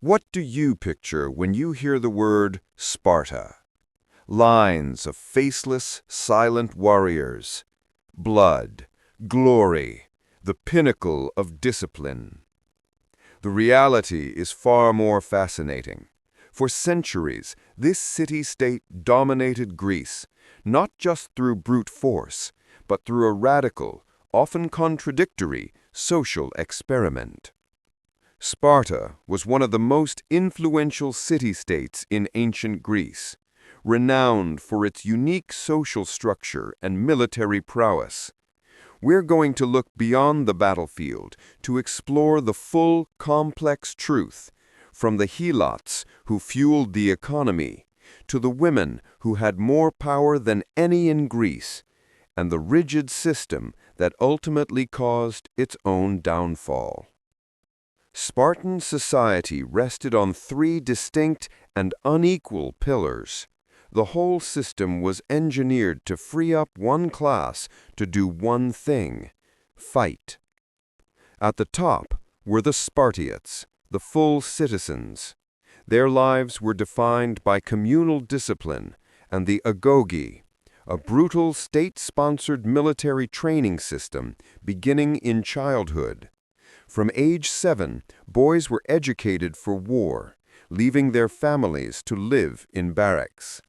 What do you picture when you hear the word Sparta? Lines of faceless, silent warriors. Blood, glory, the pinnacle of discipline. The reality is far more fascinating. For centuries, this city-state dominated Greece, not just through brute force, but through a radical, often contradictory, social experiment. Sparta was one of the most influential city-states in ancient Greece, renowned for its unique social structure and military prowess. We're going to look beyond the battlefield to explore the full, complex truth, from the Helots who fueled the economy, to the women who had more power than any in Greece, and the rigid system that ultimately caused its own downfall. Spartan society rested on three distinct and unequal pillars. The whole system was engineered to free up one class to do one thing: fight. At the top were the Spartiates, the full citizens. Their lives were defined by communal discipline and the agoge, a brutal state-sponsored military training system beginning in childhood. From age 7, boys were educated for war, leaving their families to live in barracks.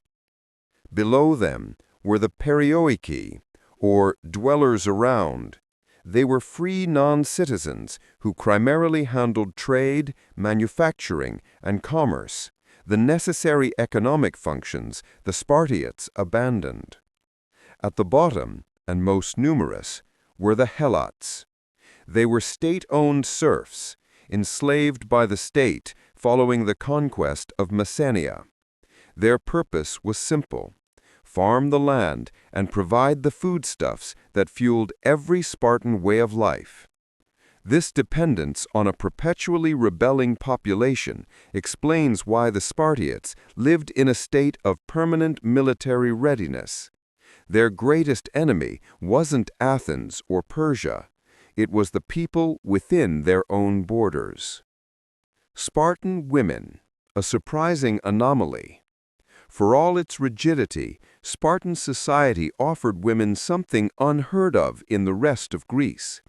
Below them were the Perioikoi, or dwellers around. They were free non-citizens who primarily handled trade, manufacturing, and commerce, the necessary economic functions the Spartiates abandoned. At the bottom, and most numerous, were the Helots. They were state-owned serfs, enslaved by the state following the conquest of Messenia. Their purpose was simple: farm the land and provide the foodstuffs that fueled every Spartan way of life. This dependence on a perpetually rebelling population explains why the Spartiates lived in a state of permanent military readiness. Their greatest enemy wasn't Athens or Persia. It was the people within their own borders. Spartan women, a surprising anomaly. For all its rigidity, Spartan society offered women something unheard of in the rest of Greece.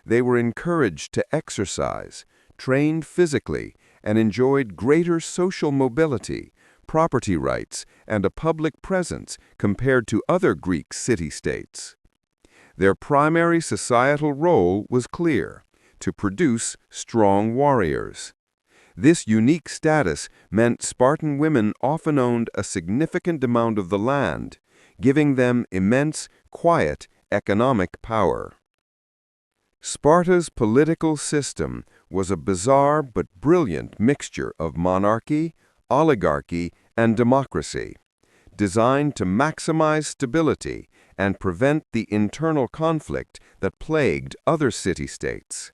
They were encouraged to exercise, trained physically, and enjoyed greater social mobility, property rights, and a public presence compared to other Greek city-states. Their primary societal role was clear: to produce strong warriors. This unique status meant Spartan women often owned a significant amount of the land, giving them immense, quiet, economic power. Sparta's political system was a bizarre but brilliant mixture of monarchy, oligarchy, and democracy, designed to maximize stability and prevent the internal conflict that plagued other city-states.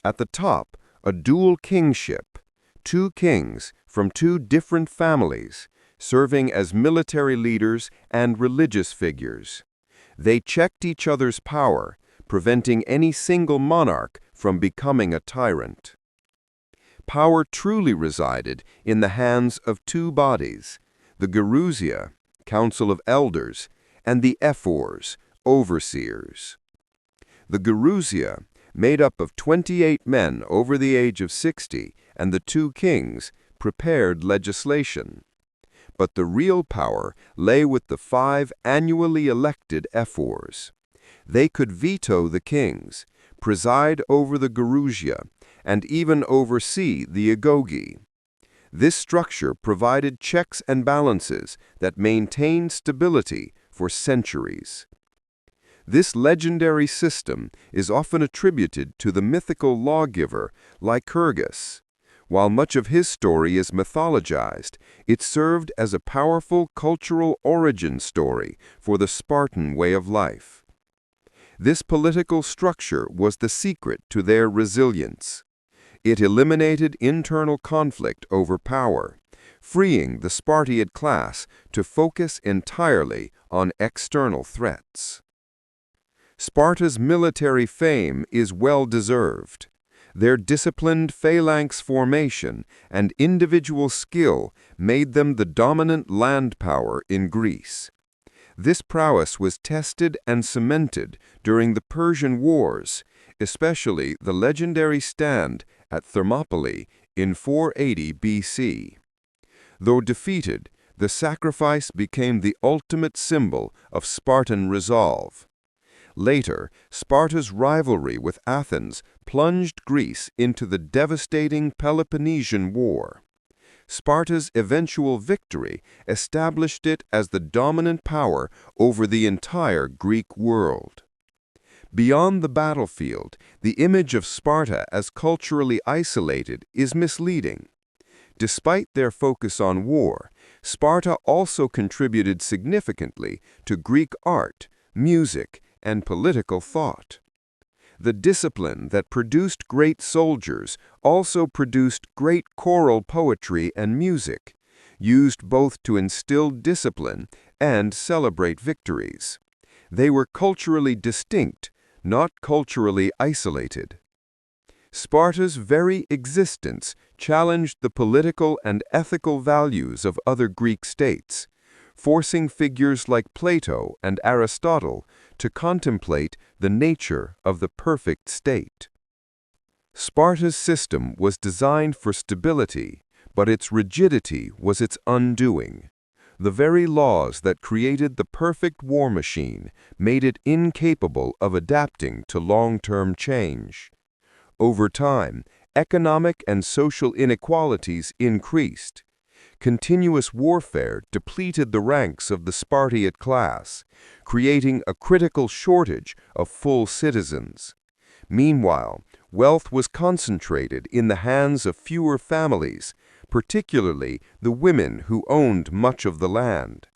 At the top, a dual kingship, two kings from two different families, serving as military leaders and religious figures. They checked each other's power, preventing any single monarch from becoming a tyrant. Power truly resided in the hands of two bodies: the Gerousia, Council of Elders, and the Ephors, overseers. The Gerousia, made up of 28 men over the age of 60, and the two kings, prepared legislation. But the real power lay with the 5 annually elected Ephors. They could veto the kings, preside over the Gerousia, and even oversee the agoge. This structure provided checks and balances that maintained stability for centuries. This legendary system is often attributed to the mythical lawgiver Lycurgus. While much of his story is mythologized, it served as a powerful cultural origin story for the Spartan way of life. This political structure was the secret to their resilience. It eliminated internal conflict over power, freeing the Spartiate class to focus entirely on external threats. Sparta's military fame is well-deserved. Their disciplined phalanx formation and individual skill made them the dominant land power in Greece. This prowess was tested and cemented during the Persian Wars, especially the legendary stand at Thermopylae in 480 BC. Though defeated, the sacrifice became the ultimate symbol of Spartan resolve. Later, Sparta's rivalry with Athens plunged Greece into the devastating Peloponnesian War. Sparta's eventual victory established it as the dominant power over the entire Greek world. Beyond the battlefield, the image of Sparta as culturally isolated is misleading. Despite their focus on war, Sparta also contributed significantly to Greek art, music, and political thought. The discipline that produced great soldiers also produced great choral poetry and music, used both to instill discipline and celebrate victories. They were culturally distinct, not culturally isolated. Sparta's very existence challenged the political and ethical values of other Greek states, forcing figures like Plato and Aristotle to contemplate the nature of the perfect state. Sparta's system was designed for stability, but its rigidity was its undoing. The very laws that created the perfect war machine made it incapable of adapting to long-term change. Over time, economic and social inequalities increased. Continuous warfare depleted the ranks of the Spartiate class, creating a critical shortage of full citizens. Meanwhile, wealth was concentrated in the hands of fewer families, particularly the women who owned much of the land.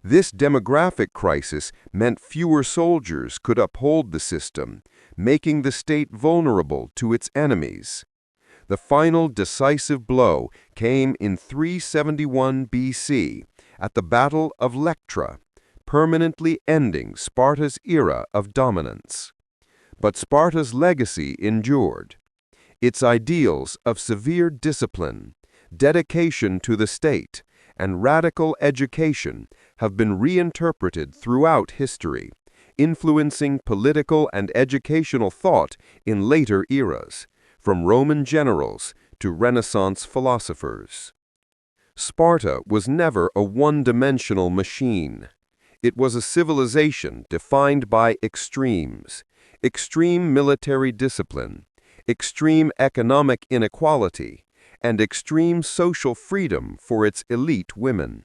This demographic crisis meant fewer soldiers could uphold the system, making the state vulnerable to its enemies. The final decisive blow came in 371 BC at the Battle of Lectra, permanently ending Sparta's era of dominance. But Sparta's legacy endured. Its ideals of severe discipline, dedication to the state, and radical education have been reinterpreted throughout history, influencing political and educational thought in later eras, from Roman generals to Renaissance philosophers. Sparta was never a one-dimensional machine. It was a civilization defined by extremes: extreme military discipline, extreme economic inequality, and extreme social freedom for its elite women.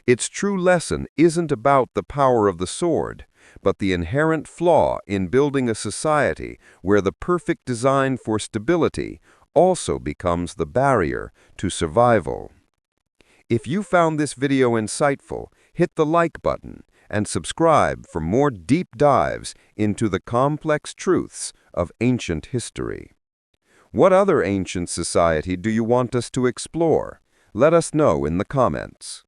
Its true lesson isn't about the power of the sword, but the inherent flaw in building a society where the perfect design for stability also becomes the barrier to survival. If you found this video insightful, hit the like button and subscribe for more deep dives into the complex truths of ancient history. What other ancient society do you want us to explore? Let us know in the comments.